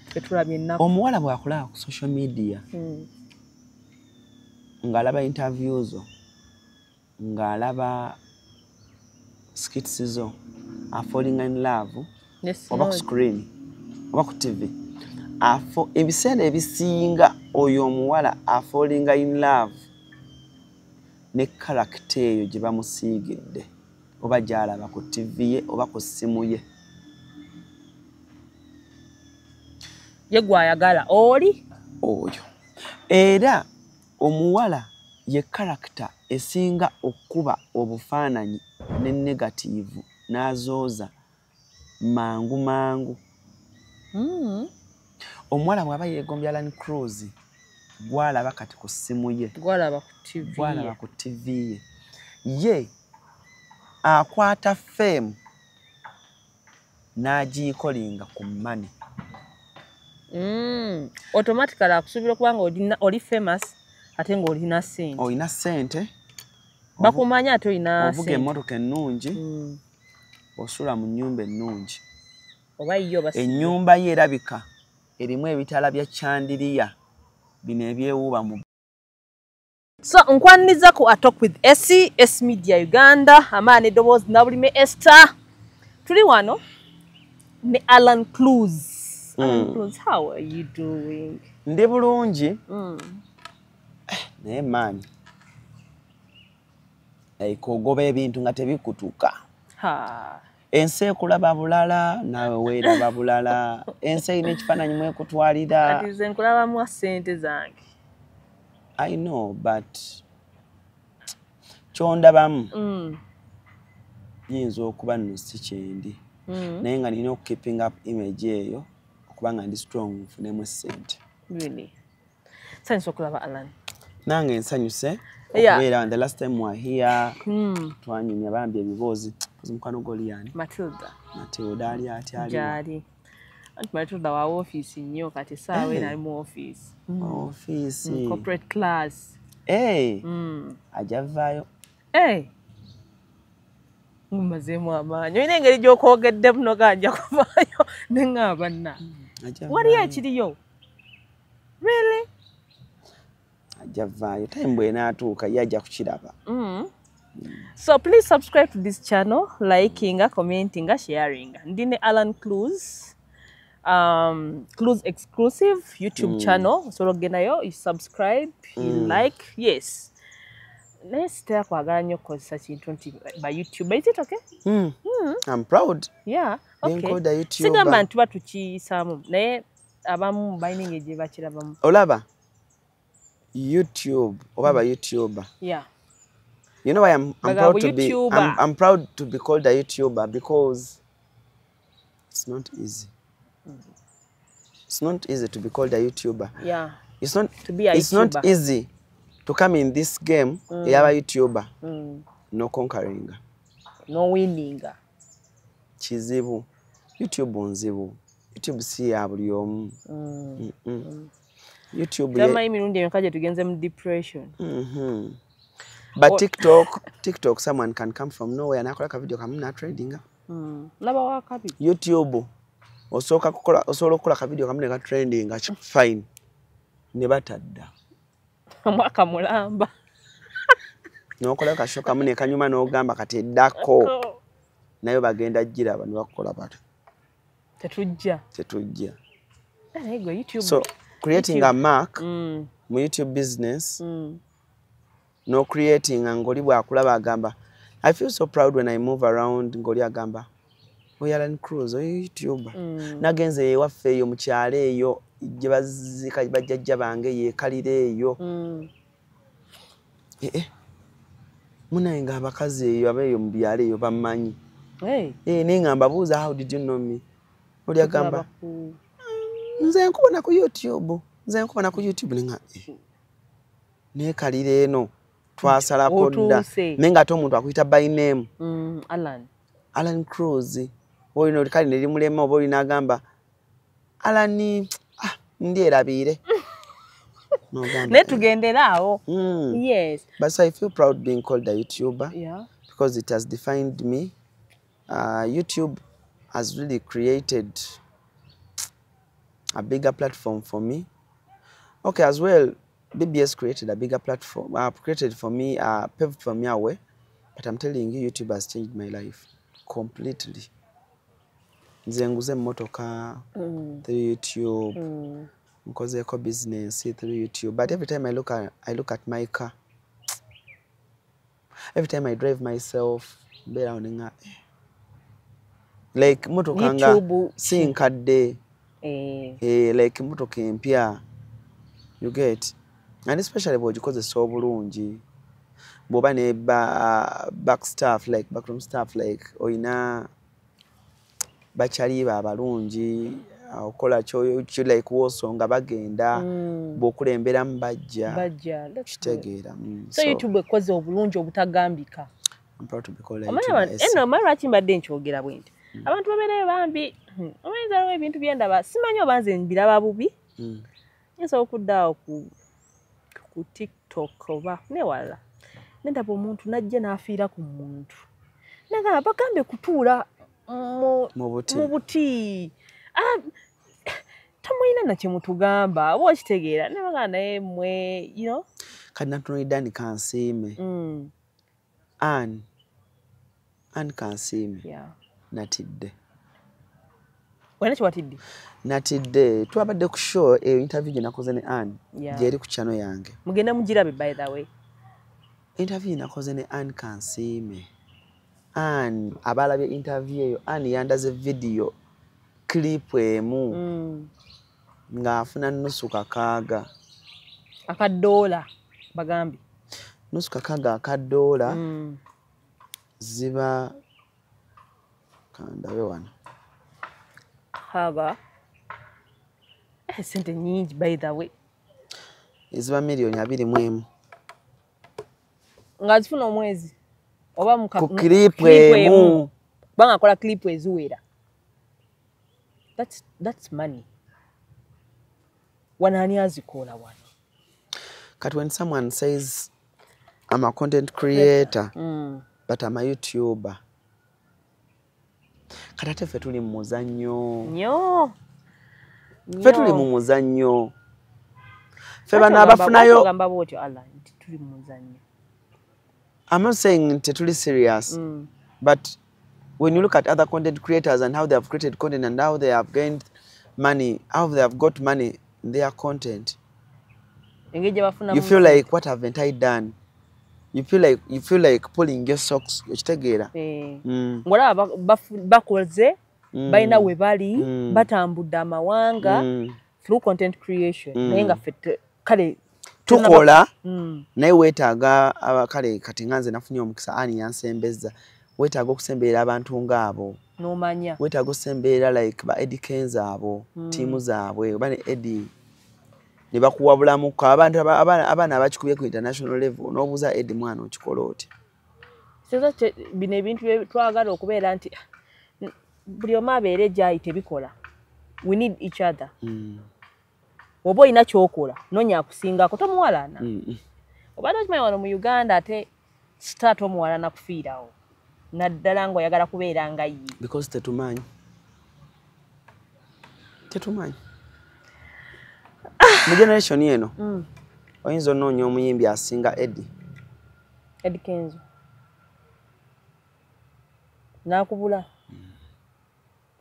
Fetulabye ennaku. Omuwala bw'akulaba ku social media ng'alaba interview zo, ng'alaba skits zo, falling in love, oba ku screen, oba ku TV. Ebiseera ebisinga oyo omuwala falling in love ne character eyo gye bamusiigidde oba gy'alaba ku TV ye oba ku ssimu ye. Ye gw'ayagala oli oyo. Era omuwala ye character esinga okuba obufaananyi ne negative n'azooza mangu mangu. Omuwala bw'aba yeegombya Alan Cruz gw'alaba kati ku ssimu ye, gw'alaba ku TV ye, ye akwata fame n'agiyikolinga ku money. Automatically akusuubira okubanga oli famous ate ng'olina ssente. Olina ssente. Bakumanya ate olina ovuga emmotoka ennungi. Osula mu nnyumba ennungi. Oba yo basi. Ennyumba ye erabika erimu ebitala bya chandiriya bino ebyewuuba mu. So nkwaniriza ku A Talk with Essie, S Media Uganda, amaani eddoboozi Nabulime Esther. Tuli wano ne Alan Cruz. Alan Cruz, how are you doing? Ndi bulungi. Naye maani kogoba ebintu nga tebikutuka. Ensi ekulaba bulala naawe weeraba bulala. Ensi erina ekifaananyi mwekutwalira. Kati nze nkulabamu ssente zange. I know, but kyondabamu nyinza okuba nno si kyendi. Naye nga nina okukeeping up image eyo okubanga ndi strong nfunemu ssente. Really? Nsanyusa okulaba Alan. Nange nsanyuse okubeera the last time we here twanyumya bambi ebiboozi mukwano g'oliyani Matilda ali atya ali gyali anti Matilda wa office nnyo kati saawa eno ali mu office corporate class ajavaayo mumazeemu amaanyi olina engeri gy'okwogedde muno gajja kuvaayo ne ŋŋamba nna waliyo ekiriyo really ajavaayo time bw'enaatuuka ye ajja kukiraba. So please subscribe to this channel, liking, commenting, sharing. Ndine Alan Cruz, Cruz exclusive YouTube channel. So genayo, you subscribe, you like, yes. Let's talk about such by YouTube. But is it okay? I'm proud. Yeah. Okay. Being called a YouTuber. Singa bantu batuchi samu. Ne abamu binding eje bachira bamu. Olaba YouTube. Obaba YouTuber. Yeah. You know why I'm proud to be I'm proud to be called a YouTuber because it's not easy. It's not easy to be called a YouTuber. Yeah. It's not to be a it's YouTuber. Not easy to come in this game yaba YouTuber. No conquering. No winning. Kizibu. YouTube nzibu. YouTube si ya buli omu. YouTube kama imirundi emikaje tugenze mu depression. But TikTok, someone can come from nowhere and akola ka video kamuna trending. Laba wakapi. YouTube osoka kukola ka video kamuna ka trending fine. Ne batadda. Mwaka mulamba. Nokola ka show kamuna kanyuma no gamba kati eddako. Nayo bagenda jira abantu bakola bata. Tetujja. YouTube. So creating a mark mu YouTube business. No creating ngoli bwakulaba agamba. I feel so proud when I move around ngoli agamba. Alan Cruz YouTuber. Nagenze waffe eyo mu kyale eyo gye bazika bajjajja bange ye kalire eyo. Munayenga abakazi eyo abeyo mu byale eyo bamanyi. Ningamba buuza how did you know me? Oli agamba. Nze nkubona ku YouTube ninga. Ne kalire eno. Twasala kodda nenga ate omuntu akuyita by name Alan Cruz olino kali neri mulema obo linagamba Alan ndi erabire no gamba ne tugenderaawo. Yes, but so I feel proud being called a YouTuber. Yeah, because it has defined me. YouTube has really created a bigger platform for me. Okay, as well, BBS created a bigger platform, created for me, paved for me a way. But I'm telling you, YouTube has changed my life completely. Nzenguze motoka through YouTube, because I business through YouTube. But every time I look at my car, every time I drive myself, like motoka nga sinkadde, like motoka empya, you get, and especially because it's so bulungi. Boba ne back staff, like backroom staff, like oina bachali abalungi okola kyo like wosonga bagenda bokulembera mbajja kitegeera. So YouTube ekoze obulungi obutagambika. I'm proud to be called a YouTuber. Eno mara kimbadde nkyogera bwenti abantu babeerayo bambi omanyizawo ebintu byendaba simanyi obanze mbiraba bubi nsobola okuddaawo ku TikTok oba newala nendaba omuntu najja n'afiira ku muntu nagamba bagambe kutuula mu buti tamuyina na kyemutugamba oba okitegeera nebagamba naye mmwe kati natunoidani kansiime Anne kansiime natidde. Wena kiwatidde? Natidde. Twabadde ku show interview gye nakoze ne Anne gyeri ku channel yange. Mugenda mugirabe by the way. Interview nakoze ne Anne kansiime. Anne abalabye interview eyo Anne yandaze video clip emu ng'afuna nusu kakaaga akadoola bagambi nusu kakaaga akadoola ziba kandawe wano haga sente nyingi by the way ziba $221,000 ngazifuna omwezi oba ku clip emu banga akola clip eziwera. That's money. Wanani azikola wano. But when someone says I'm a content creator but I'm a YouTuber, katate ffe tuli mu muzannyo nnyo ffe tuli mu muzannyo ffe bano abafunayo gamba bwotyo Allah nti tuli mu muzannyo. I'm not saying totally serious, but when you look at other content creators and how they have created content and how they have gained money, how they have got money in their content, you feel like, what haven't I done? You feel like pulling your socks. Ngola bakoze bayina we bali batambudde amawanga through content creation naye nga ffe kale tukola naye weetaaga kale kati nganze nafunye omukisa ani yansembeza weetaaga okusemberera abantu ng'abo n'omanya weetaaga okusemberera like ba Eddie Kenzo abo tiimu zaabwe oba ne Eddie ne bakuwabulamuko abantu abaana abakikubye ku international level n'obuuza Eddie mwana okikola oti seza bino ebintu twagala okubeera nti buli omu abeere gy'ayite bikola. We need each other. Oba olina kyokola nonya akusingako tomuwalana. Obadde okimanyi wano mu Uganda ate sitaata omuwalana kufiirawo naddala ng'oyagala kubeera nga ye. Because tetumanyi mu generation eno oyinza onoonya omuyimbi asinga Eddie Kenzo n'akubula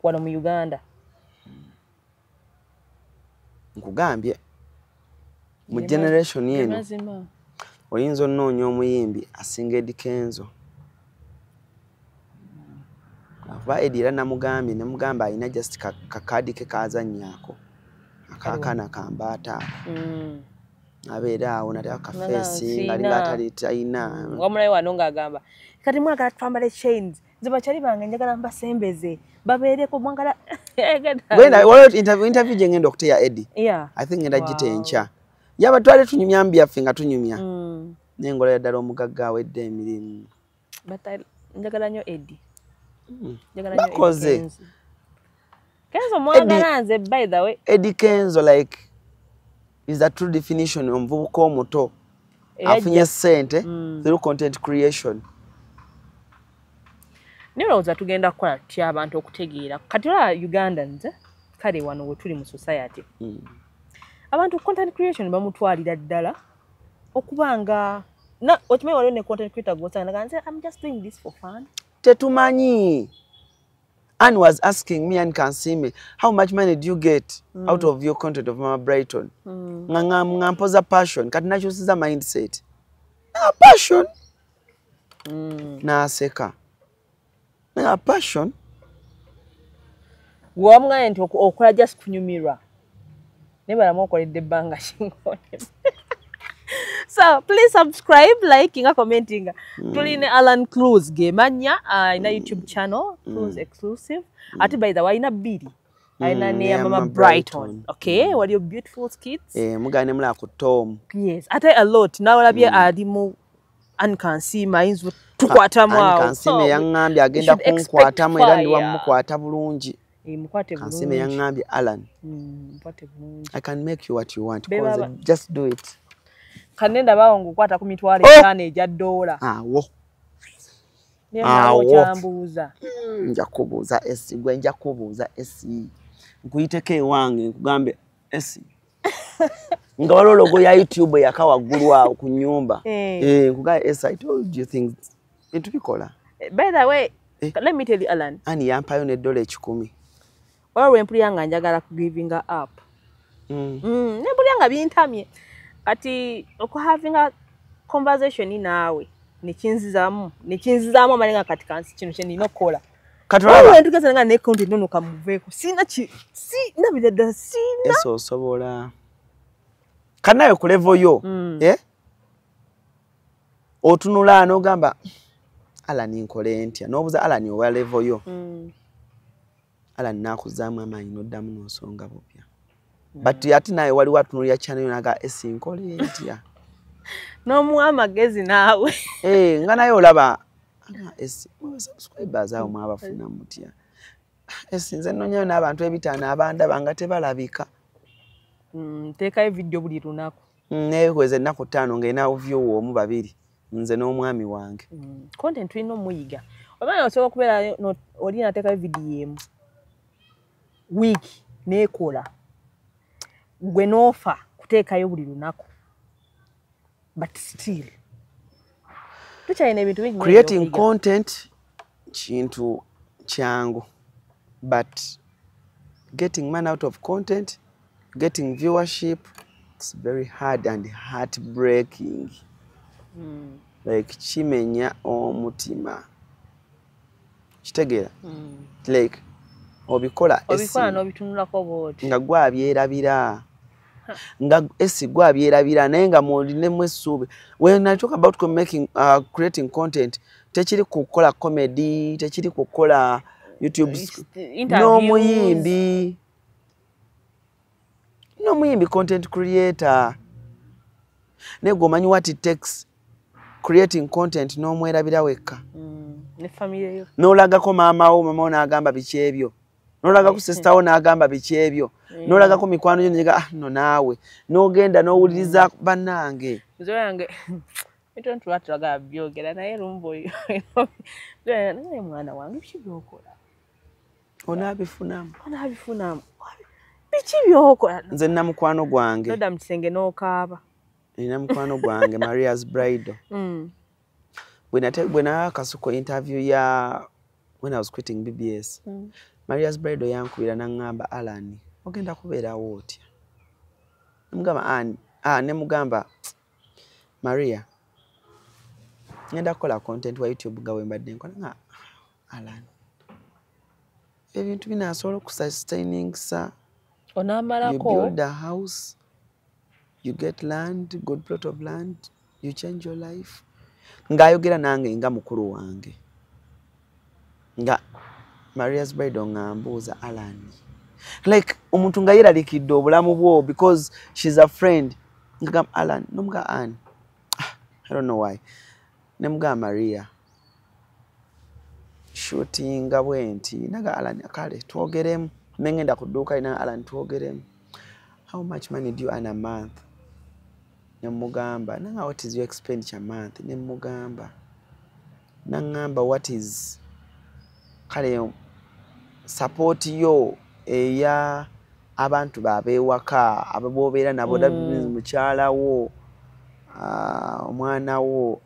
wano mu Uganda. Nkugambye mu generation eno oyinza onoonya omuyimbi asinga Eddie Kenzo. Akuba Eddie era namugamba alina just kakaadi ke kazannyaako akaakana kambaata abeera awo nate akafeesi ngalinga atali talina omulayi wano ng'agamba kati mwagala twambale chains zibakyali bange njagala mbasembeze babeereko mwagala interview gye ngenda okuteya Eddie I think ngenda gitenkya yaba twali tunyumya mbyaffe nga tunyumya nengola yaddala omugagga awedde emirimu njagala nnyo Eddie bakoze Kenzo mwagala nze by the way Eddie Kenzo like is the true definition omuvubuka omuto afunye ssente through content creation. Nilowooza tugenda kukola tutya abantu okutegeera kati olaba Ugandans kale wano we tuli mu society abantu content creation bamutwalira ddala okubanga okimanyi waliwo ne content creator gosanga nze I'm just doing this for fun. Tetumanyi. Anne was asking me and Kansime, how much money do you get out of your content of Mama Brighton? Ngampoza passion. Kati nakyusiza mindset. Na passion. Na aseka. Na passion. Wamga nti okola just kunyumirwa. Nebala mokoledde banga shingone. So please subscribe, liking, commenting. Tuline Alan Clues gemanya ina YouTube channel Clues exclusive. Ati by the way ina biri. Aina ne Mama Brighton. Okay, what your beautiful skits? Mugane mula ku Tom. Yes, ate a lot. Na olabye adimu Ankansima inzu tukwatamu awo. Ankansima yangambye agenda kunkwatamu era ndi wamukwata bulungi. Kansime yangambye Alan. I can make you what you want. Just do it. Kanenda bawo ngukwata ku mitwalo 5 eja $. Awo. Awo chambuza. Nja kubuuza esi gwe nja kubuuza esi. Nkuyiteko ewange nkugambe esi. Nga waliwo logo ya YouTube yakawaggulu awo ku nnyumba. Nkugambe esi, I told you things. Etubikola. By the way, let me tell you Alan. Ani yampayo $10. Olwe mpulira njagala ku giving up. Nempulira nga bintamye. Kati having a conversation naawe nekinzizamu amalenga kati kansi kino kye nina okukola. Olwe ntugeza nga ne content nono kamuveeko. Sina nabidda sina. Eso osobola. Kanayo ku level yo. Otunula n'ogamba Alan nkole ntya n'obuza Alan owa level yo. Alan nakuzaamu amaanyi n'oddamu n'osonga bupya. But ati naye wali watunulya channel naga esi nkole ntya. N'omuwa amagezi naawe. Nga naye olaba esi subscribers awo mwabafuna mutya. Esi nze nnonyayo n'abantu ebitaano abandaba nga tebalabika. Teekayo video buli lunaku. Neekweza ennaku 5 ng'erina view omu 2 nze n'omwami wange. Content tulina omuyiga. Omanyi osobola okubeera oli nateekayo video emu. Week neekola. Gwe n'ofa kuteekayo buli lunaku. But still. Tukyalina ebintu bingi. Creating content kintu kyangu. But getting money out of content, getting viewership, it's very hard and heartbreaking. Like chimenya omutima. Kitegeera? Like obikola n'obitunulako bwoti. Nga gwabyerabira. Nga esi gwabyerabira naye nga mulinemu essuubi. When I talk about creating content, tekiri kukola comedy, tekiri kukola YouTube n'omuyimbi content creator. Nego omanyi what it takes creating content n'omwerabira wekka. Ne family yo. N'olagako mama wo n'agamba biki ebyo. N'olaga ku sister wo n'agamba biki ebyo. N'olaga ku mikwano gyo n'ega no naawe. N'ogenda n'owuliriza bannange. Nzo yange don't want to ga byogera naye lumbo yo. Naye mwana wange biki byokola. Onaabifunamu. Biki byokola. Nze nna mukwano gwange. Noda mkisenge n'okaaba. Nina mukwano gwange Maria's Bridal. When I kasuko interview ya when I was quitting BBS. Maria's Bridal yankubira n'angamba Alan ogenda kubeerawo otya. Mugamba ne mugamba Maria ngenda kukola content wa YouTube gawe mbadde nkola nga Alan ebintu binasobola okusustaining sa onamalako. You build a house, you get land, good plot of land, you change your life. Ngayogera nange nga mukuru wange. Nga Maria's Bridal ngambuuza Alan. Like omuntu nga yeralikidde obulamu bwo because she's a friend. Ngagamba Alan, nomuga Anne. I don't know why. Nemuga Maria. Shooting bwenti. Naga Alan kale twogeremu. Nengenda kuduka ina Alan twogeremu. How much money do you earn a month? Nemugamba. Nanga what is your expenditure a month? Nemugamba. Nangamba what is kale support yo eya abantu babewaka ababobeera nabo mukyala wo omwana wo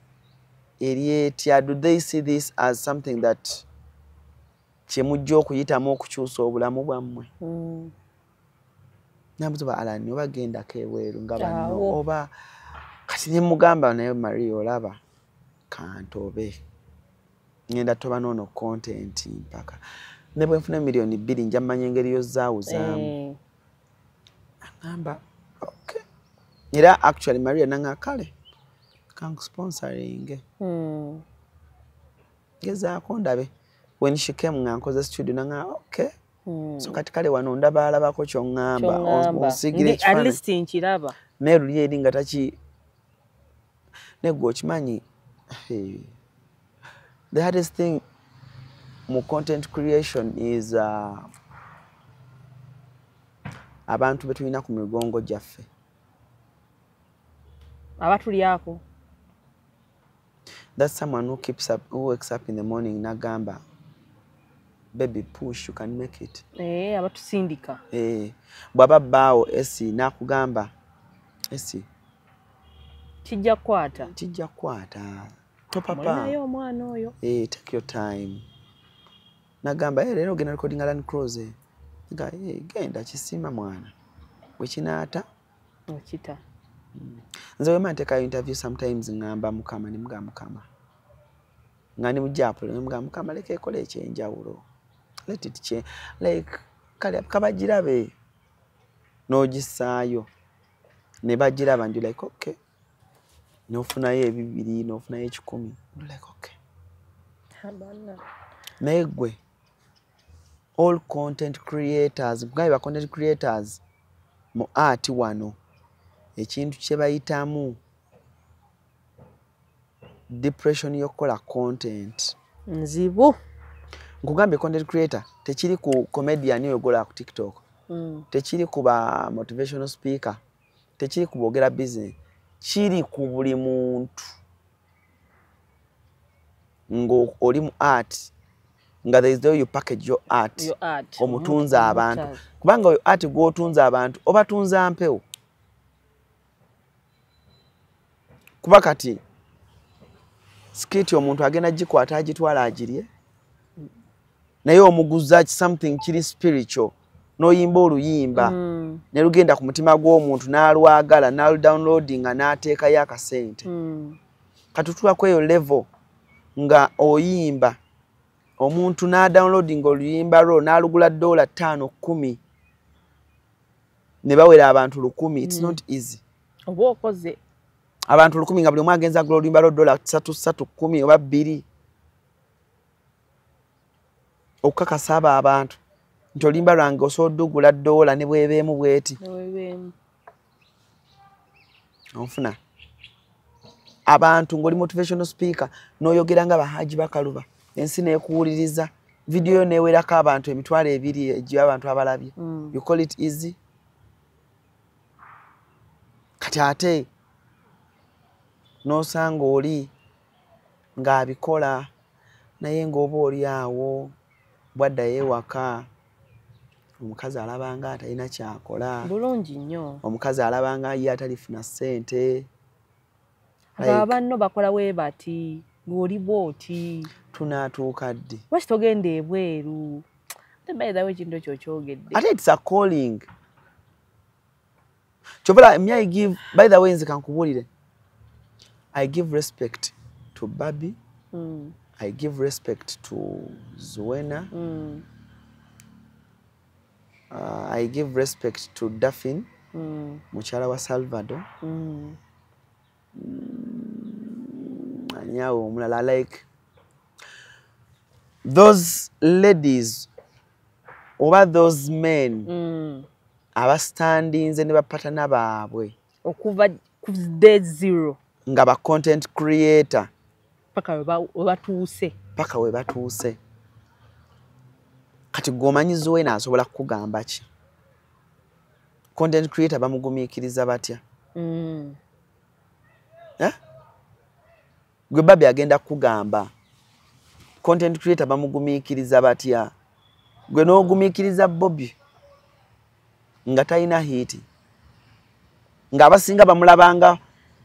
erietya, do they see this as something that kyemujja okuyitamu okukyusa obulamu bwammwe? Nabuzuba Alan oba gendako ebweru nga banno oba kati ne mugamba naye Maria olaba kantobe ngenda toba nono content mpaka ne bwe nfuna milioni 2 nja mmanya engeri yozaawuzaamu. Agamba okay. Era actually Maria nanga kale kan sponsoring gezaako ndabe when she came nga nkoze studio nanga okay. So kati kale wano ndaba alabako kyongamba osigire at least nkiraba meru lyeri nga taki nego okimanyi the hardest thing mu content creation is abantu betulina ku migongo gyaffe abatulyako. That's someone who wakes up in the morning nagamba baby push, you can make it. Abatusindika. Bwaba bawo esi nakugamba esi kijja kwata. Topapa. Nayo omwana oyo. Take your time. Nagamba lero gena recording Alan Close. Genda kisima mwana. Wekinaata okita. Nze wema nteka interview sometimes ngamba mukama ni mukama. Ngani mujapo ni mukama leke ekole ekyenjawulo. Let it change. Like kale kabagirabe nogisaayo ne bagiraba ndi like okay. Nofunayo ebibiri nofunayo 10 ndi like okay. Habana. Megwe all content creators, ba content creators mu art wano ekintu kye bayitamu depression yokola content nzibu. Nkugambe content creator tekiri ku comedian yogola ku TikTok, tekiri ku ba motivational speaker, tekiri ku bogera business, kiri ku buli muntu ngo oli mu art nga there is the way you package your art. Omutunza abantu kubanga yo art go otunza abantu obatunza mpewo kuba kati skit omuntu agenda gikwata agitwala agirye naye omuguza something kiri spiritual noyimba oluyimba ne lugenda ku mutima gw'omuntu n'alwagala n'aludownloadinga n'ateeka yakasente katutula kweyo level nga oyimba omuntu n'adownloadinga oluyimba lwo n'alugula $5-10 ne bawera abantu 100. It's not easy. Oba okoze abantu 100 nga buli omwe agenza agula oluyimba lwo $3 oba 2 okukakasa abantu nti oluyimba lwange osobola ogula $1 ne bwebeemu bweti onfuna abantu ng'oli motivational speaker n'oyogera nga Bahaji Bakaluba ensi neekuwuliriza video neewerako abantu 200 egiwa abantu abalabye. You call it easy? Kati ate n'osanga oli ng'abikola naye ng'oba oli awo bwadda yeewaka omukazi alabanga atalina kyakola bulungi nnyo, omukazi alabanga ye atalifuna ssente abanno bakola we bati ng'oli bw'oti tunaatuuka ddi lwaki togenda ebweru tebayidawo ekintu ekyo kyogedde ate it's a calling kyobala me I give by the way nze kankubulire I give respect to Babi I give respect to Zuena I give respect to Daphne mukyala wa Salvador anyawo omulala like those ladies oba those men abastandinze ne bapatana baabwe okuva ku day zero nga ba content creator paka we batuuse kati gomanyi Zuena asobola kugamba ki content creator bamugumiikiriza batya gwe Babi agenda kugamba content creator bamugumiikiriza batya gwe n'ogumiikiriza Bobby nga talina hiti nga abasinga bamulabanga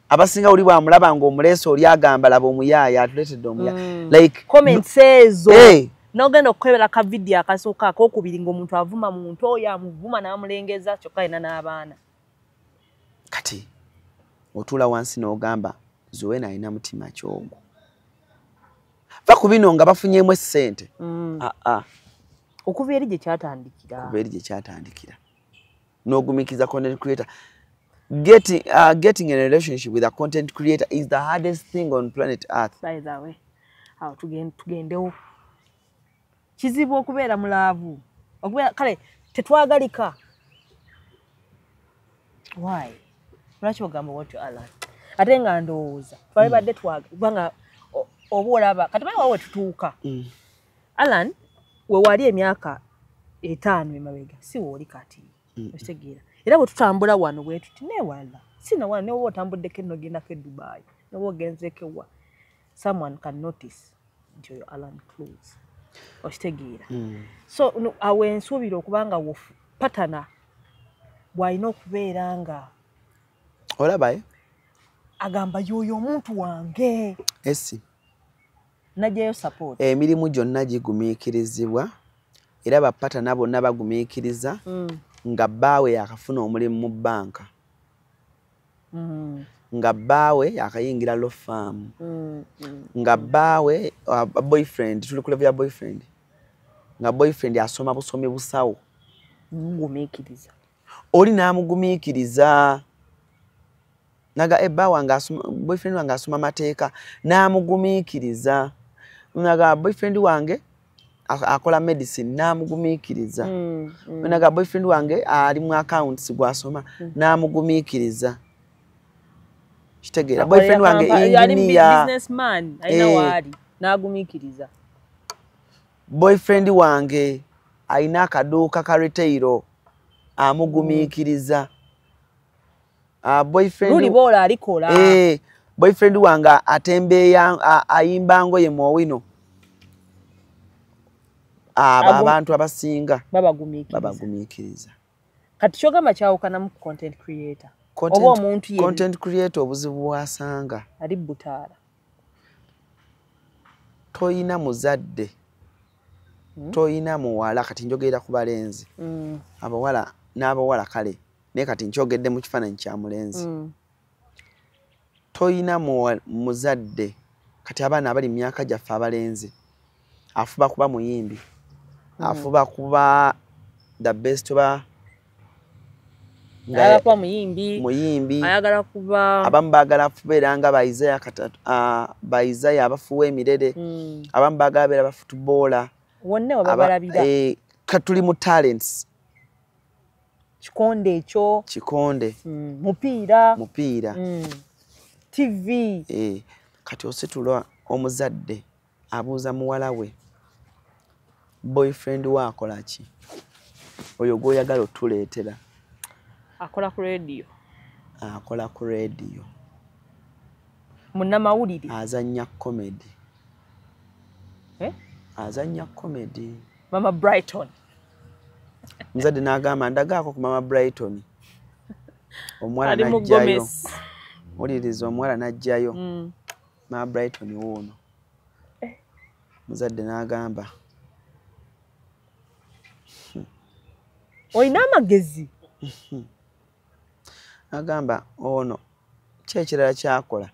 abasinga uli bwamulabanga omuleso oli agamba laba omuyaaya atuletedde omuyaaya like comments ezo nogenda okukwebera ka video akasooka akokubiri ng'omuntu avuma muntu oyo amuvuma n'amulengeza kyokka alina n'abaana kati otuula wansi n'ogamba Zuena alina mutima kyogo va ku bino nga bafunyemu essente okuva eri gye kyatandikira n'ogumikiza content creator getting a relationship with a content creator is the hardest thing on planet Earth. By the way, awo tugendewo kizibu okubeera mulaavu okubeera kale tetwagalika why lwaki ogamba wotyo Alan ate nga ndowooza twali badde kubanga oba olaba kati bawe wawe tutuuka Alan we wali emyaka 5 emabega si wooli kati okitegeera era bwe tutambula wano bwe tuti newala sina wano ne wowe otambuddeko enno ogendako e Dubai ne wowe ogenzeko wa someone can notice nti oyo Alan Clues okitegeera so awe nsuubira okubanga wofu patana bw'alina okubeera nga olabaye agamba yoyo omuntu wange esi najjayo support emirimu gyonna gigumiikirizibwa era bapatana bonna bagumiikiriza nga bbaawe yakafuna omulimu mu bbanka nga bbaawe yakayingira law firm nga bbaawe boyfriend tuli ku level ya boyfriend nga boyfriend asoma busomi busawo gumiikiriza oli n'amugumiikiriza naga ebba wange asoma boyfriend wange asoma mateeka n'amugumiikiriza naga boyfriend wange akola medicine n'amugumiikiriza naga boyfriend wange ali mu accounts gwasoma n'amugumiikiriza kitegeera boyfriend wange engineer businessman aina wali n'agumiikiriza boyfriend wange aina akaduuka ka retail amugumiikiriza boyfriend Ruli bola alikola boyfriend wange atembeya ayimbango ye mwowino abantu abasinga babagumiikiriza kati kyogamba kyawukana mu content creator oba omuntu ye content creator obuzibu bwasanga ali butaala toyina muzadde toyina muwala kati njogera ku balenzi abawala n'abawala kale naye kati nkyogedde mu kifaananyi kya mulenzi toyina muzadde kati abaana abali myaka gyaffe abalenzi afuba kuba muyimbi afuba kuba the best ba ayagala kuba muyimbi ayagala kuba abamu baagala kubeera nga ba Isaiah abafuwa emirere abamu baagala beera ba footballer wonna wabalabira katuli mu talents kikonde ekyo kikonde mupiira TV kati ositulwa omuzadde abuuza muwala we boyfriend we akola ki oyo gwoyagala otuleetera akola ku radio munnamawulire azannya comedy Mama Brighton muzadde n'agamba ndagaako ku Mama Brighton omwala n'ajjayo muliriza omwala n'ajjayo Mama Brighton wuuno muzadde n'agamba olina amagezi agamba ono kyekirala kyakola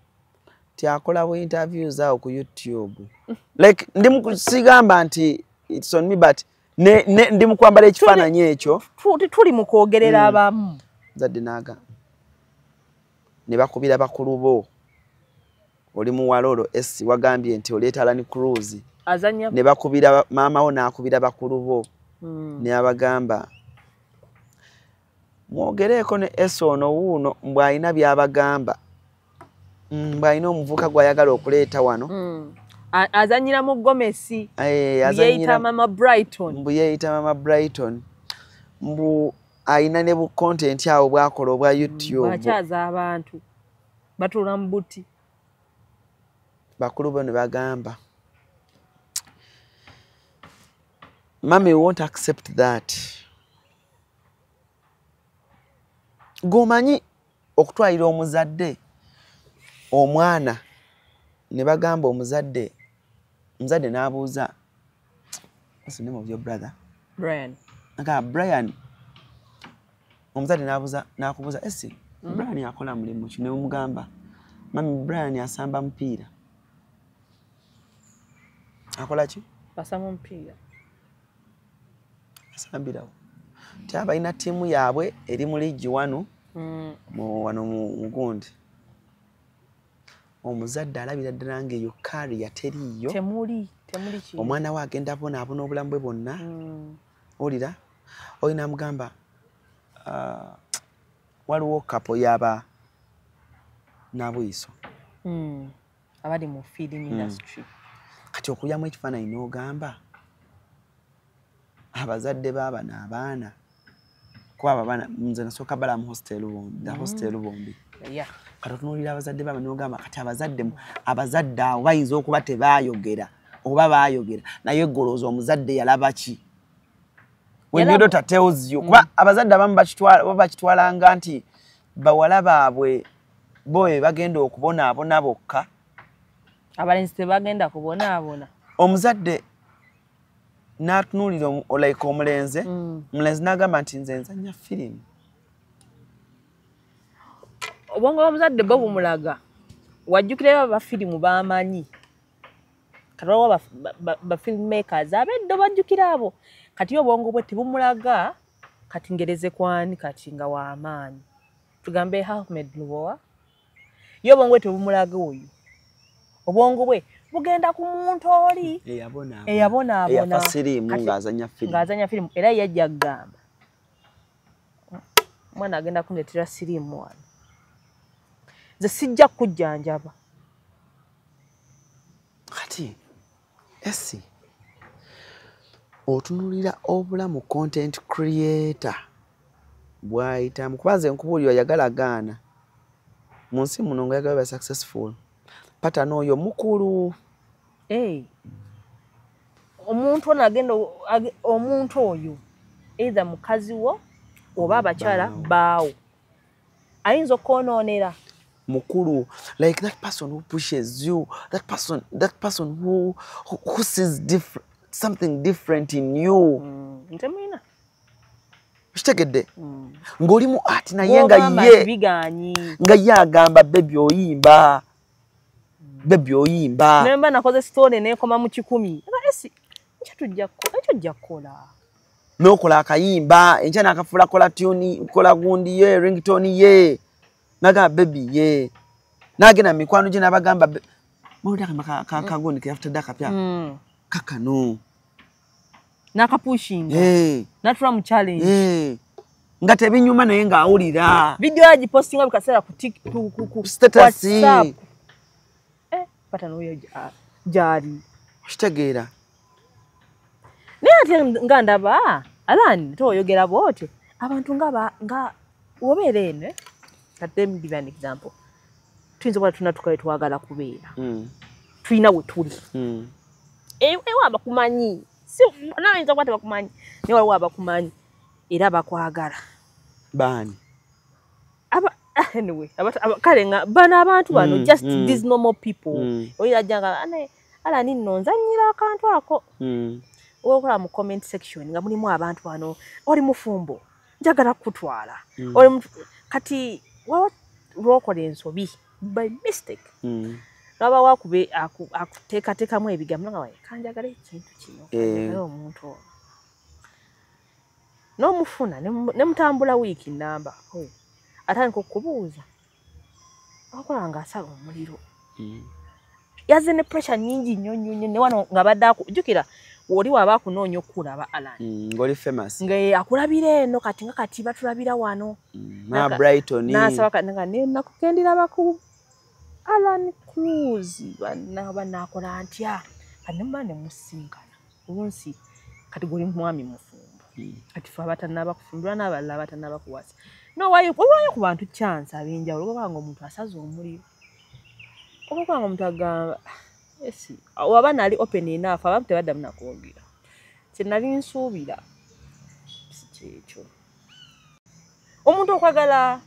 tyakola bu interviews awo ku YouTube like ndi mukusigamba nti it's on me but ndi mukwambala ekifaananyi ekyo tuli mu kwogerera abamu zadde naga ne bakubira bakulu bo oli muwalolo esi wagambye nti oleeta Alan Clues azanya ne bakubira maama wo n'akubira bakulu bo ne abagamba mwogereko ne esono wuuno mbwalina byabagamba mbwalina omuvuka gwayagala okuleeta wano azanyira mu Gomesi yeeyita Mama Brighton mbu ayina ne bu content awo bwakola obwa YouTube bakyaza abantu batula mu buti bakulu bo ne bagamba Mommy won't accept that gomanyi okutwalira omuzadde omwana ne bagamba omuzadde n'abuuza what's the name of your brother? Brian. Brian. Omuzadde n'akubuuza esi Brian akola mulimu ki ne mugamba mami Brian asamba mupiira. Akola ki? Asamba mupiira. Asambirawo. Balina ttiimu yaabwe eri mu liigi wano wano mu gundi. Omuzadde alabira ddala ng'eyo kariya teriiyo. Temuli ki. Omwana we agenda bonaabona obulamu bwe bwonna. Olira oyo n'amugamba waliwo kapo yaba Nabwiiso. Abali mu feeding industry. Kati okulyamu ekifaananyi n'ogamba abazadde b'abano abaana kuba abaana nze nasooka bala mu hostel bombi. Kati otunuulira abazadde b'abano n'ogamba kati abazadde abo bayinza okuba tebaayogera oba baayogera naye eggolooza omuzadde yalaba ki? When your daughter tells you kuba abazadde abamu bakitwalanga nti bawala baabwe boye bagenda okubonaabona bokka. Abalenzi tebagenda kubonaabona. Omuzadde n'atunuulira like omulenzi n'agamba nti nze nzannya firimu. Obwongo bw'omuzadde bwo bumulaga. Wajjukira ba firimu b'amanyi. Kaliwo ba filmmakers abedde bajjukira abo. Kati obwongo bwe tibumulaga kati ngereze kwani kati nga w'amaanyi. Tugambe Ahmed Lubowa. Yo obwongo bwe tibumulaga oyo. Obwongo bwe bugenda ku muntu oli eyabona firimu ng'azannya firimu era yajja kugamba mwana agenda kundeetera siriimu wano nze sijja kujjanjaba. Kati esi otunulira obulamu content creator bw'ayitamu kuba nze nkubuulira yagala gaana mu nsi muno nga yagala ba successful pata n'oyo mukulu. Omuntu ono agenda omuntu oyo either mukazi wo oba abakyala baawo ayinza okwonoonera mukulu like that person who pushes you, that person who sees something different in you. Ntemina Shitegedde ng'olimu ati naye nga ye agamba bebi oyimba. Nemba nakoze stone nekoma mu 10. Esi ekyo kukola. N'okola akayimba enkya n'akafuula kola tune kola gundi ye ringtone ye naga bebi ye nagenda mikwano gye n'abagamba mulira kagundi ke after daka pya kakano nakapushing natula mu challenge nga tebinyuma naye nga awulira video yaji postinga bikasera ku TikTok ku status pata n'oyo jari kitegeera naye ate nga ndaba alani toyogera bwotyo abantu nga wobeera eno let me give an example. Tuyinza okuba tunatukaye twagala kubeera tulina we tuli ewa abakumanyi nawe yinza okuba tebakumanyi naye waliwo abakumanyi era bakwagala baani anyway kale nga bano abantu bano just these normal people oyira jjanga alani nno nzannyira akantu ako okola mu comment section nga mulimu abantu bano oli mufumbo njagala kutwala oli kati lwokola ensobi by mistake laba wakube akuteekateekamu ebigambo nga kanjagala ekintu kino kanjagala omuntu ono n'omufuna ne mutambula wiiki namba atandika okubuuza wakola nga asala omuliro yazze ne pressure nyingi nnyo ne wano nga badde akujjukira oli waba akunoonya okulaba Alan ng'oli famous nga akulabira eno kati nga kati batulabira wano na Brighton n'asaba nga nakugendera baku Alan Cruz banaakola ntya kati ne mba ne musinkana olunsi kati guli mwami mufumbo kati fe abatannaba kufumbirwa n'abalala abatannaba kuwasa nowayo ku bantu chance ab'enjawulo oba nga omuntu asaza omuliro oba nga omuntu agamba esi waba nali open enough abantu tebaddamu nakwogera kyenali nsuubira si kyekyo omuntu okwagala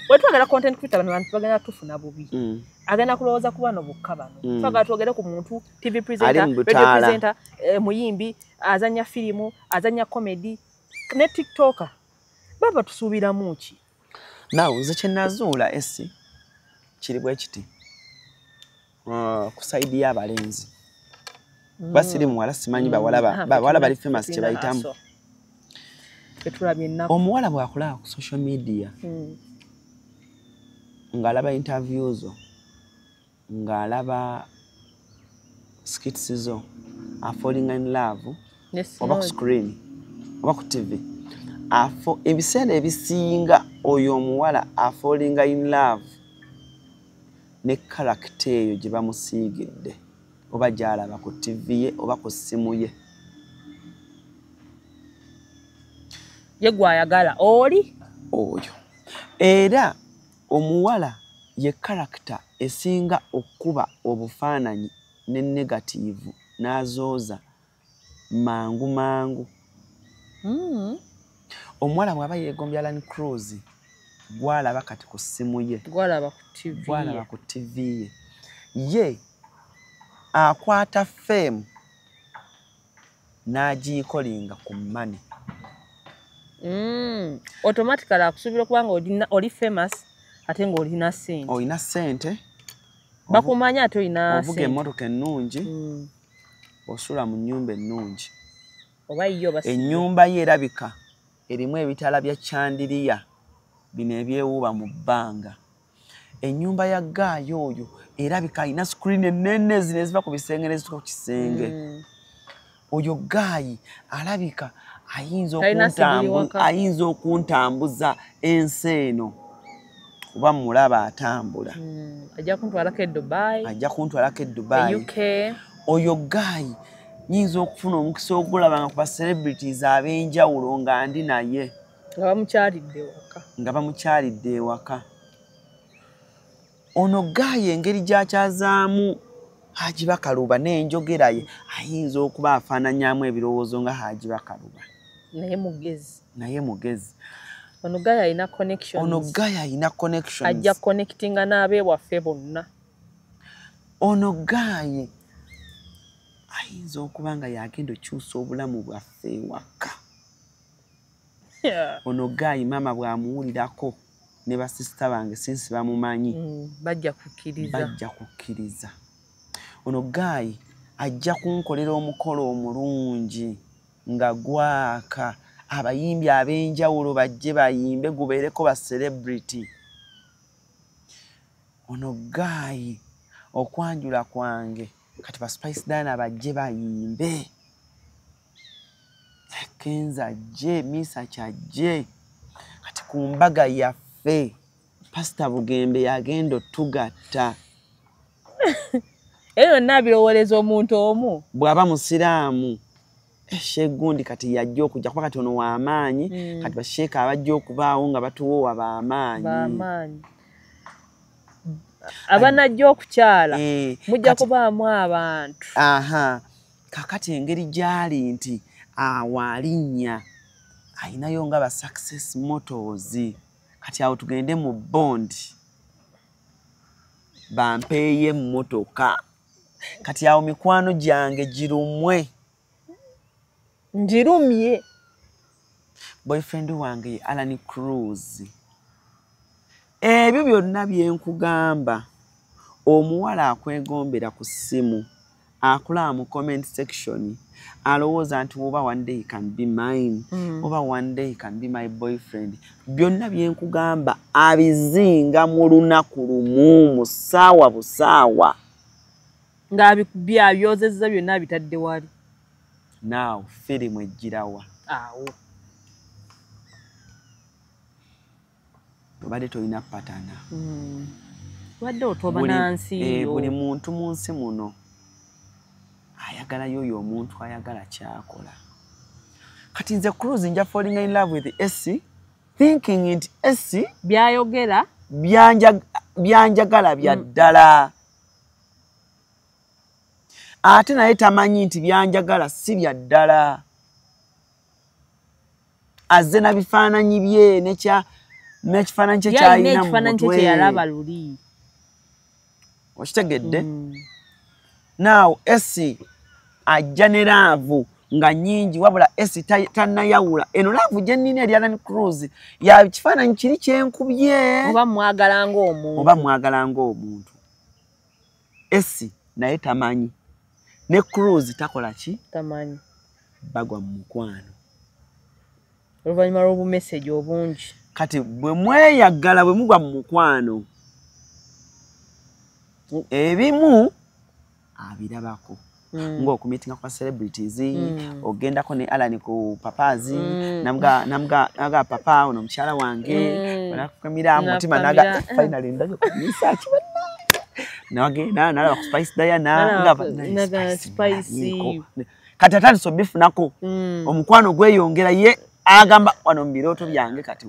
wetwagala content creator abantu bagenda tufuna bubi agenda kulowooza ku bano bokka bano twagala twogere ku muntu TV presenter radio presenter muyimbi azanya firimu azanya comedy ne tiktoker baba tusuubiramu ki now nze kye nazuula esi kiri bwe kiti ku side y'abalenzi basiri muwala simanyi bawala bali famous kye bayitamu omuwala bw'akulaba ku social media ng'alaba interviews zo ng'alaba skits zo falling in love oba ku screen oba ku TV ebiseera ebisinga oyo omuwala falling in love ne character eyo gye bamusiigidde oba gy'alaba ku TV ye oba ku ssimu ye ye gwayagala oli oyo era omuwala ye character esinga okuba obufaananyi ne negative n'azooza mangu omuwala bw'aba yeegombya Alan Cruz gwalaba kati ku ssimu ye gwalaba ku TV ye ye akwata fame n'agiyikolinga ku money automatically akusuubira kubanga oli famous ate ng'olina ssente olina ssente bakumanya ate olina ovuga emmotoka ennungi osula mu nnyumba ennungi oba yo ennyumba ye erabika erimu ebitala bya chandiriya bino ebyewuuba mu bbanga ennyumba ya gaayo oyo erabika alina screen ennene zino eziva ku bisenge nezituka ku kisenge oyo gaayi alabika ayinza okuntambuza ensi eno kuba mulaba atambula ajja kuntwalako e Dubai oyo gaayi nyinza okufuna omukisa ogulaba nga ku ba celebrities ab'enjawulo nga ndi naye nga bamukyalidde ewaka ono gaayi engeri gy'akyazaamu Haji Bakaluba n'enjogera ye ayinza okuba afaananyamu ebirowoozo nga Haji Bakaluba naye mugezi ono gaayi alina connections ajja connectinga n'abeewaffe bonna ono gaayi ayinza okuba nga yagenda okyusa obulamu bwaffe ewaka ono gaayi maama bw'amuwulirako ne basisita bange sinsi bamumanyi bajja kukkiriza ono gaayi ajja kunkolera omukolo omulungi nga gwaka abayimbi ab'enjawulo bajje bayimbe gubeereko ba celebrity ono gaayi okwanjula kwange kati ba Spice Dana bajje bayimbe Kenza ajje Misa kyajje kati ku mbaga yaffe Pastor Bugembe yagenda otugatta eyo nabirowooleza omuntu omu bw'aba musiraamu Shegundi kati yajja okujja kuba kati ono w'amaanyi kati basheeka abajja okubaawo nga batuwoowa b'amaanyi abanajja okukyala mujja kubaamu abantu kakati engeri gy'ali nti awalinnya ayinayo nga ba success motors kati awo tugende mu bond bampeeye emmotoka kati awo mikwano gyange girumwe njirumye boyfriend wange Alan Cruz ebyo byonna byenkugamba omuwala akwegombera ku ssimu akulaba mu comment section alowooza nti oba one day can be mine oba one day can be my boyfriend byonna byenkugamba abizinga mu lunaku lumu mu ssaawa busaawa nga byayozezza byonna bitadde wali now firimu ejjirawa awo obadde tolina patana wadde otoba nansi buli muntu mu nsi muno ayagala yoyo omuntu ayagala kyakola kati nze Cruz nja falling in love with Essie thinking nti Essie byayogera byanjagala bya ddala ate naye tamanyi nti byanjagala si bya ddala azze na bifaananyi bye nekya N'ekifaananyi kye kyalina mu mutwe. Yalaba luli. Okitegedde? Now Esi ajja ne laavu nga nnyingi wabula Esi tannayawula. Eno laavu gye nnina eri Alan Cruz ya kifaananyi kiri kyenkubye. Oba mwagala ng'omuntu. Esi naye tamanyi. Ne Cruz takola ki? Tamanyi. Bagwa mu mukwano. Oluvannyuma lw'obumeseji obungi. Kati bwe mweyagala bwe mugwa mu mukwano ebimu abirabako ng'okumitinga kwa celebrities ogendako ne Alan ku papazi namuga papa ono mukyala wange banakukamira mutima naga finally ndayo kumisa nagenda nalaba ku Spice Diana naga spicy kati atandise obifunako omukwano gweyongera ye agamba wano mu birooto byange kati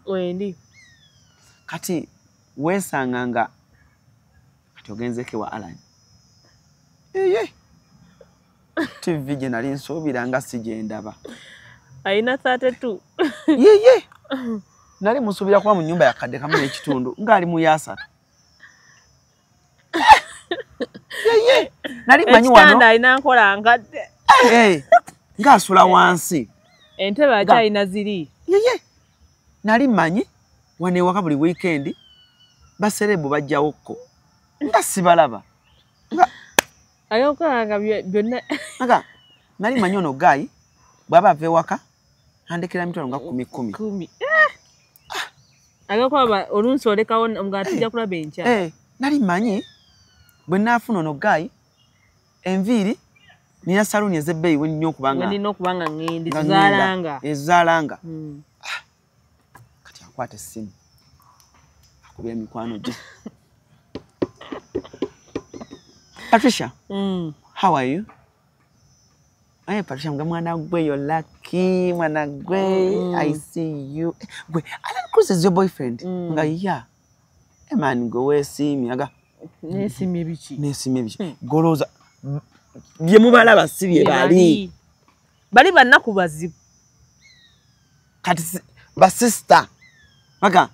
wendi kati weesanganga kati ogenzeke wa Alan TV gye nali nsuubira nga si gye ndaba ayina 32 nali musuubira kuba mu nnyumba ya kadde kamu n'ekitundu ng'ali mu yaasatu nali manyi wano ekitanda ayina nkola nkadde ng'asula wansi entebe akyalina ziri nali manyi wano ewaka buli weekend baserebu bajjawokko nga sibalaba ayokolanga byonna nali manyi ono gayi bw'aba ava ewaka andekera mitwalo nga 10 ayokola olunsi olekawo nga tujja kulaba enkya nali manyi bwe naafuna ono gayi enviiri nina saluni ez'ebbeeyi we nnyo okubanga ngende ezaalanga kati akwata essimu akubira emikwano gye Patricia, how are you? Hey, Patricia, mwana gwe, you're lucky, mwana gwe, I see you. Gwe, Alan Cruz is your boyfriend? Nga, yeah. Hey man, go where see me. Aga. Nesimye bichi. Goloza. Bye mubalaba si bye bali. Bali banaku bazibu. Kati ba sister. Aga.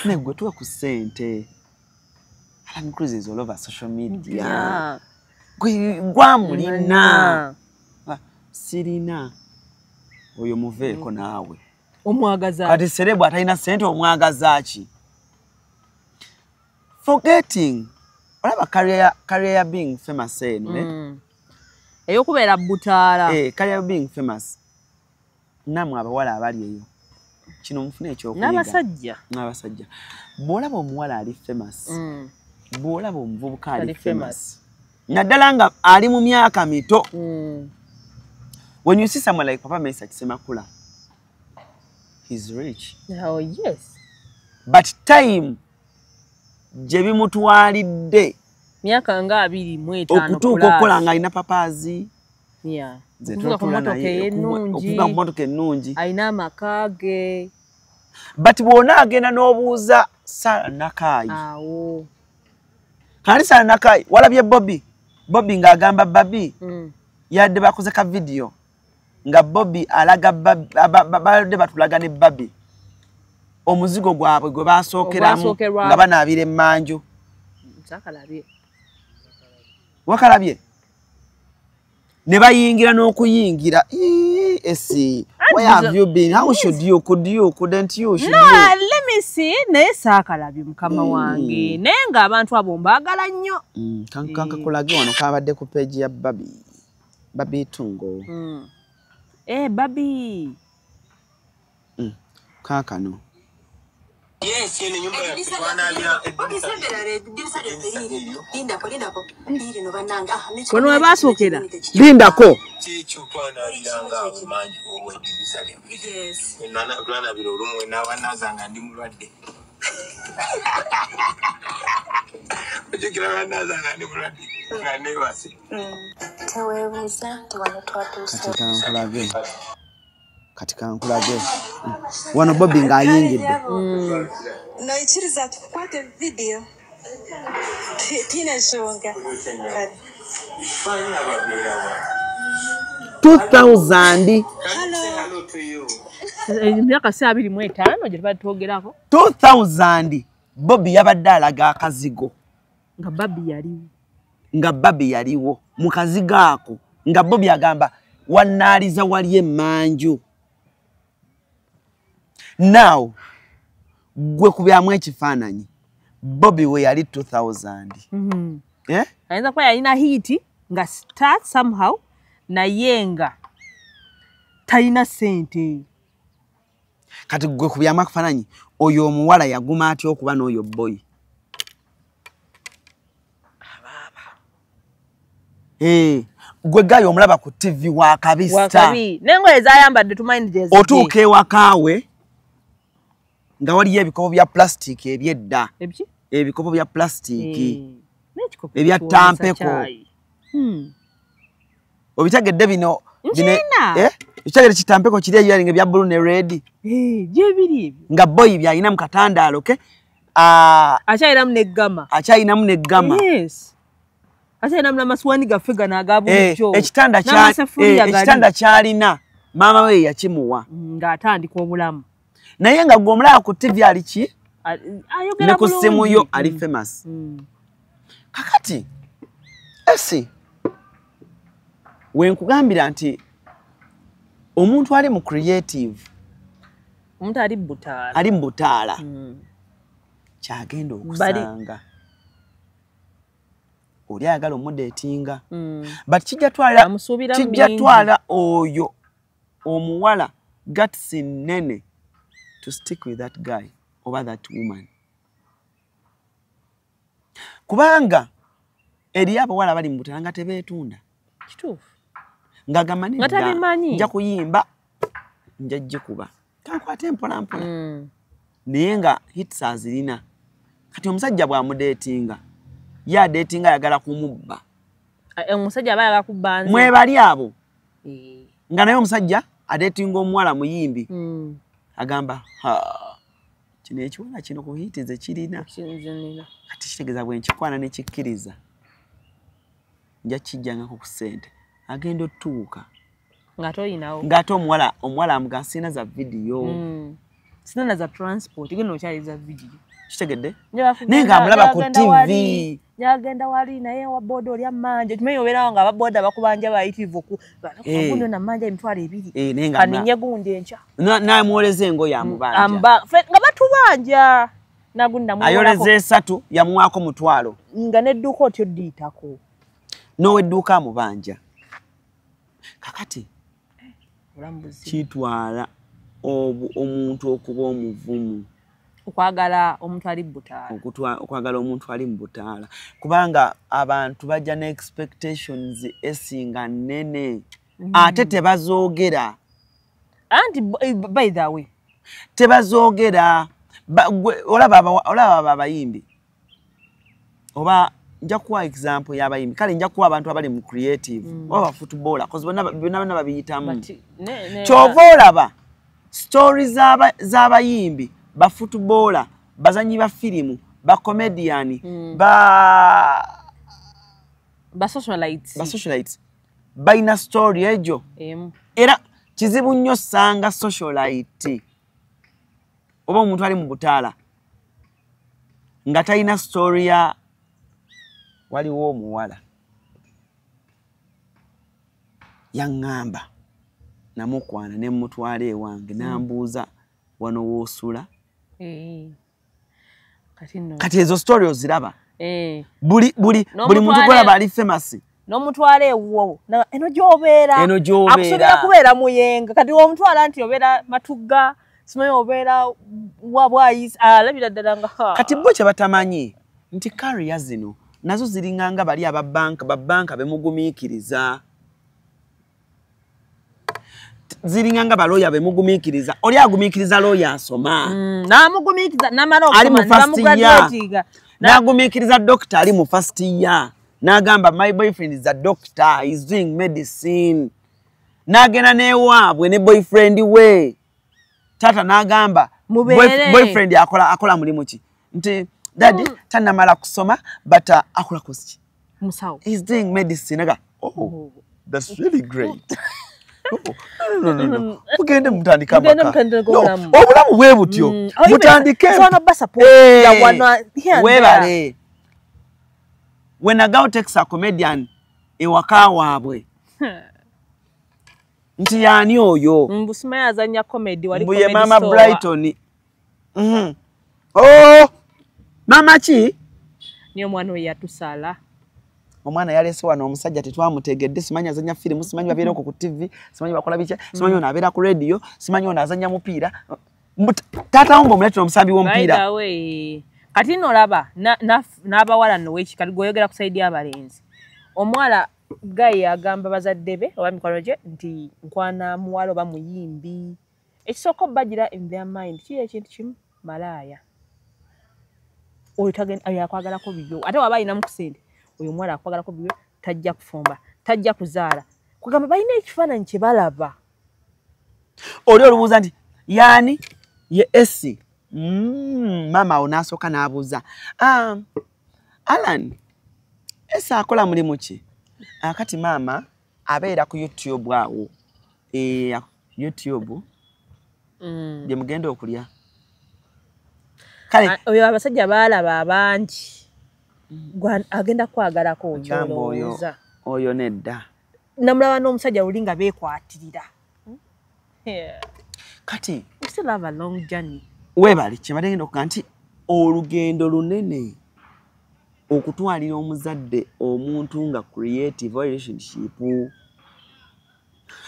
Ne gwe tuwa ku sente. Alan Cruz is all over social media. Gwa mulina. Sirina. Oyo muveeko naawe. Omwagaza. Kati serebu atalina sente omwagaza ki? Forgetting. Olaba career being famous eno. Eyokubeera butaala. Career being famous. Namwe abawala abali eyo. Kino mufune ekyokuyiga. N'abasajja. Bw'olaba omuwala ali famous. Bw'olaba omuvubuka ali famous. Naddala nga ali mu myaka mito. When you see someone like Papa Mesa Kisemakula, he's rich. Oh, yes. But time, gye bimutwalidde. Myaka nga 25 okutuuka okukola nga alina papazi. Yeah. Okuvuga ku mmotoka ennungi. Alina amaka ge. But bw'ona agenda n'obuuza Sarah Nakai. Awo. Kali Sarah Nakai, walabye Bobby. Bobby ng'agamba Babi. Yadde bakoze ka video. Nga Bobby alaga balde batulaga ne Babi. Omuzigo gwabwe gwe basookeramu nga banaabira emmanju. Sakalabye. Wakalabye. Ne bayingira n'okuyingira. Esi. Where have you been? How couldn't you? No, let me see. Naye sakalabye mukama wange. Naye nga abantu abo mbaagala nnyo. Kankakulage wano kabadde ku page ya Babi. Babi Tungo. Babi. Kakano. Yes, yene nyumba ya kutwana Kono webasookera. Lindako. Chicho kwana aliranga manji owe dibisale. Yes. Nana kwana biro rumwe na wanazanga ndi mulwadde. Ojikira wanazanga ndi mulwadde. Ngane wasi. Tewebuza tewanotwatusa. Katika nkulage. Wano Bobby ng'ayingidde. Noikiriza tukwate video. Tina shonga. 2000. Hello. Hello to you. Emyaka 25 gye batwogerako 2000 Bobby yabadde alaga akazigo nga Bobby yaliwo mu kazigo ako nga Bobby agamba wannaaliza wali emmanju. Now gwe kubyamu ekifaananyi Bobby we yali 2000 ayinza kuba yalina hiti nga start somehow naye nga talina sente. Kati gwe kubyamu akafaananyi oyo omuwala yaguma atya okuba n'oyo boy. Gwe gayo omulaba ku TV wa kabisa. Nengo ezayambadde tumaini jezi. Otuuka ewakaawe nga waliyo ebikopo bya plastic ebyedda. Ebikopo bya plastic. Ebya tampeko. Obitegedde bino. Ekitegedde kitampeko kiri eyalinga ebya blue ne red. Gyebiri. Nga boy byalina mu katandaalo ke. Akyayinamu n'eggama. Akyayinamu n'eggama. Yes. Akyayinamu n'amasuwani gaffe gano agabujjo. Ekitanda kyalina maama we yakimuwa. Ng'atandika obulamu. Naye nga gwe omulaba ku TV ali ki? Ne ku ssimu yo ali famous. Kakati esi wenkugambira nti omuntu ali mu creative, omuntu ali mu butaala kyagenda okusanga oli ayagala omudeetinga but kijja twala oyo omuwala gatsi nene to stick with that guy over that woman. Kubanga eri abawala bali mu butaala nga tebeetunda kituufu nga gamanyi nja kuyimba nja gikuba kankwate mpola naye nga hits azirina. Kati omusajja bw'amudeetinga ya datinga ayagala kumubba. Omusajja aba ayagala kubbanza. Mwebali abo nga naye omusajja adeetinga omuwala muyimbi agamba kino ekiwala kino ku hitize kirina kati kitegeeza bwe nkikwana ne kikkiriza nja kijjangako ku ssente. Agenda otuuka ng'ate omuwala amugamba sina za vidiyo sina na za transport gwe nokyali za vidiyo kitegedde naye ng'amulaba ku TV nyagenda wali naye wa boda oli amanja tumenye obeerawo nga ababoda bakubanja bayitivu kuno namanja emitwalo 2 kaninye gundi enca n'amwoleza engoye amubanja nga batubanja ayoleza 3 yamuwaako mutwalo nga n'edduuka otyo ddiyitako n'owedduuka amubanja. Kakati kitwala omuntu okuba omuvumu okwagala omuntu ali mu butaala kubanga abantu bajja ne expectations esinga nene ate tebazoogera anti by the way tebazoogera olaba abayimbi oba nja kuwa example y'abayimbi kale nja kuwa abantu abali mu creative oba footballer cause bonna babiyitamu kyova olaba stories z'abayimbi ba footballer bazanyi ba filimu ba comedian ba socialites baina story ejo era kizibu nnyo sanga socialite oba omuntu ali mu butaala nga talina story ya waliwo omuwala yaŋŋamba namukwana ne mutwala ewange nambuuza wano woosula kati ezo story oziraba buli muntu gwolaba ali famous n'omutwala ewuwo eno gy'obeera akusobera kubeera muyenga kati omutwala nti obeera matugga simanyi obeera wabwayisi alabira ddala nga kati bo kye batamanyi nti kariya zino nazo ziringanga bali babanka bemugumiikiriza ziringanga baloya bemugumiikiriza oli agumiikiriza loya asoma n'amugumiikiriza n'amala okusoma n'agumiikiriza doctor ali mu first year n'agamba my boyfriend is a doctor he's doing medicine n'agenda n'ewaabwe ne boyfriend we tata n'agamba boyfriend akola mulimu ki nti daddy tanamala kusoma but akola kosi musawo he's doing medicine aga oh that's really great No. Mugende mutandika amaka. Obulamu bwe butyo. Mutandike. Sono ba support ya wana here. Webale. When a girl takes a comedian ewaka waabwe. Nti yani oyo. Mbusuma azanya comedy wali comedy. Mbuye Mama store. Brighton. Oh! Mama chi? Niyo mwana we yatusala. Omwana yalese wano omusajja tetwamutegedde simanyi azanya filimu simanyi babeera ku TV simanyi bakola biche simanyi ona abeera ku radio simanyi ona azanya mupiira tata ombo muleti omusambi w'omupiira. By the way, kati no laba n'abawala no wekikali goyogera ku side y'abalenzi. Omwala gayi agamba bazadde be oba mikwano gye nti nkwana muwalo ba muyimbi. Ekisoko bagira in their mind kiye ekintu kimu malaya. Oyo tagenda ayakwagala ko bibyo. Ate waba ina mukusende. Oyo mwala akwagala ko bibyo tajja kufumba, tajja kuzaala. Kugamba balina ekifaananyi kye balaba. Oli olubuuza nti yani ye Essi. Mama onasooka n'abuuza. Alan, Essi akola mulimu ki? Akati mama abeera ku YouTube awo. YouTube. Bye mugenda okulya. Kale oyo abasajja balaba abangi. Agenda kwagala ko kyolooza. Oyo nedda. Namulaba n'omusajja ulinga beekwatirira. Kati we still have a long journey. Webali kyebagenda okuga nti olugendo lunene okutwalira omuzadde omuntu nga creative relationship.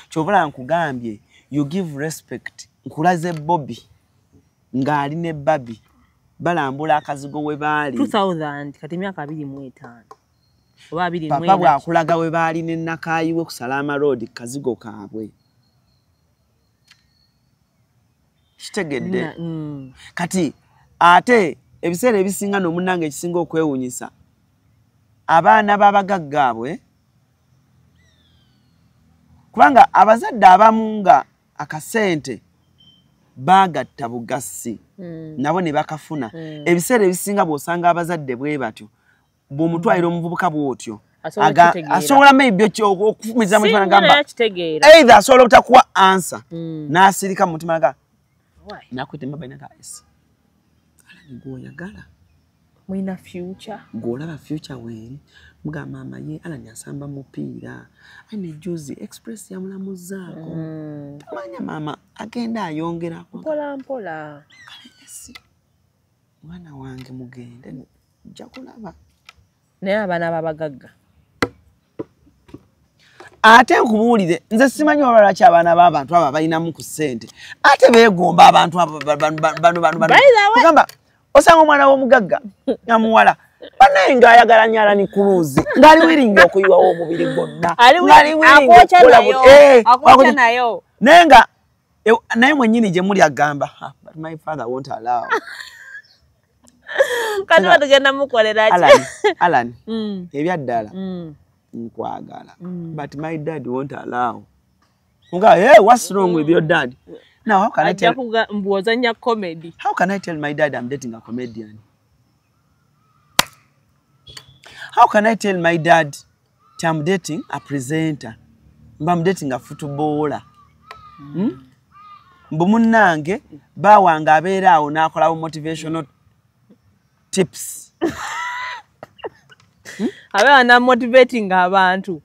Kyovula nkugambye you give respect. Nkulaze Bobby ng'ali ne Babi balambula akazigo we baali 2000 kati myaka 25 oba 24 papa bwakulaga we baali ne Nakayiwe ku Salama Road kazigo kaabwe kitegedde. Kati ate ebiseera ebisinga n'omunnange ekisinga okwewunyisa abaana b'abagaggaabwe kubanga abazadde abamu nga akasente bagatta bugassi nabo ne bakafuna. Ebiseera ebisinga bw'osanga abazadde bwe batyo bw'omutwalira omuvubuka bw'otyo asobola maybe okufumiza mu kifaananyi gamba either asobola obutakuwa answer n'asirika mu mutima ga nakwita mbaba ina Essi Alani gwoyagala mwina future gwolaba future weeri muga mama ye Alani asamba mupiira ane juzi express yamulamuzaako tamanya mama agenda ayongerako mpola mpola. Essi mwana wange mugende nja kulaba naye abaana babagagga ate nkubuulire nze simanyi oba lwaki abaana b'abantu abo balinamu ku ssente ate beegomba abantu bano kugamba osanga omwana w'omugagga nyamuwala banaye ng'ayagala nnyo Alani Cruise ng'ali wiringa okuyiwawo omubiri gwonna akwoca nayo naye mwennyini gye muli agamba but my father won't allow. Kati batugenda mukolera ki? Alani ebyaddala nkwagala but my dad won't allow. Nga hey, what's wrong with your dad? Now how can I tell mbozanya comedy? How can I tell my dad I'm dating a comedian? How can I tell my dad I'm dating a presenter? I'm dating a footballer. Mbumunange bawanga abeera awo n'akolawo motivational tips. Abeera na motivating abantu.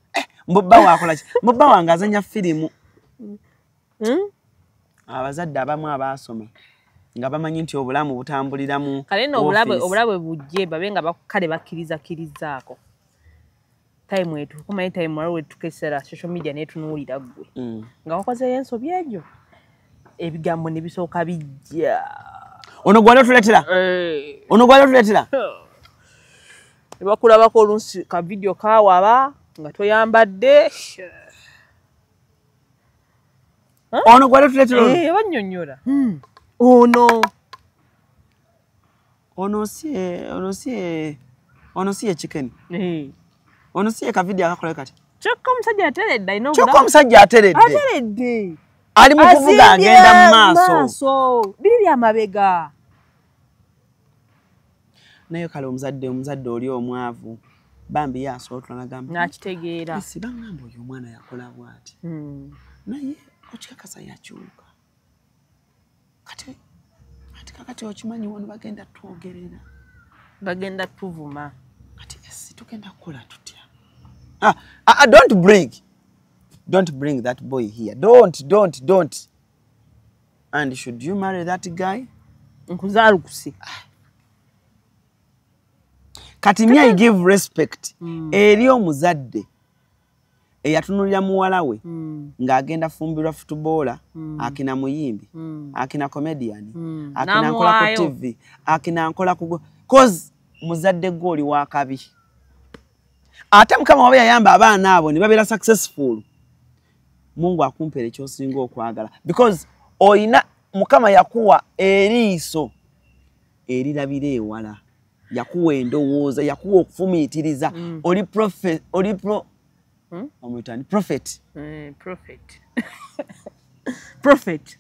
Mbubba wakola ki? Mbubba wange azanya firimu. Abazadde abamu abaasoma nga bamanyi nti obulamu butambuliramu. Kale no obulabe bujje babe nga bakale bakkirizaako. Time wetu kumanyi time waliwo tukesera social media netunuulira gwe. Nga wakoze ensobi ejo ebigambo ne bisooka bijja. Ono gwali otuleetera? Ono gwali otuleetera? Bakulabako olunsi ka video kaawaba nga toyambadde. Ono gwali otuleetera? Bannyonnyola. Ono si chicken. Ono si ka video akakola kati. Kyokka omusajja ateredde ayina obulamu. Kyokka omusajja ateredde. Ali mu kuvuga agenda mu maaso. Biri bya mabega. Naye kale omuzadde oli omwavu bambi yasobola nagamba. Nakitegeera. Esi bangamba oyo omwana yakola bwati. naye okikakasa yakyuka kati okimanyi wano bagenda twogerera bagenda tuvuma kati esi tugenda kukola tutya don't bring that boy here don't and should you marry that guy nkuzaalukusi kati me I give respect eri omuzadde eyatunulira muwala we ng'agenda fumbirwa footballer akina muyimbi akina comedian akina nkola ku TV akina nkola ku cause muzadde goli wa kabi ate mukama wabe yayamba abaana abo ne babeera successful Mungu akumpere ky'osinga okwagala because oyina mukama yakuwa eriiso erirabira ewala yakuwa endowooza yakuwa okufumiitiriza oli prophet prophet